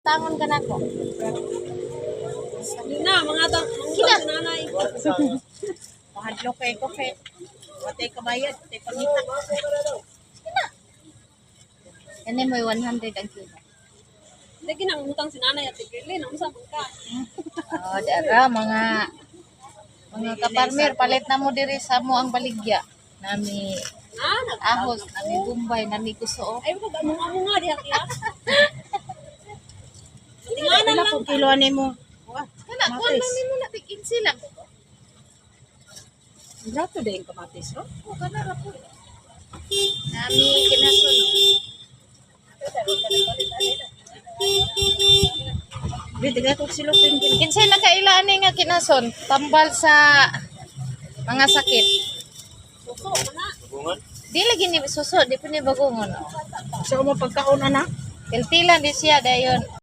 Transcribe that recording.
Tangon ka na ko. Na, mga tang Kina. si nanay. Mahadlok kay ko kay. Patay kabayad, patay pangita. Kani mo 100 ang kilo. Hindi ginang utang si nanay at tigili, nang sa ka. Oh, dara mga kaparmer, palit na mo diri sa mo ang baligya. Nami ahos, nami bumbay, nami kuso. Ay, wag amo nga diha tiya. Tinganan Pila lang. kung kilo ani mo? Kana kuan man nimo na tig lang. Brato din kamatis, no? Oh, kana ra po. Nami kinason. Bitiga ko silo pin kin. Kinsay nakailan ni nga kinason, tambal sa mga sakit. Suso na. Di lagi ni suso, di pa ni bagungon. So mo pagkaon ana? Tiltilan di siya dayon.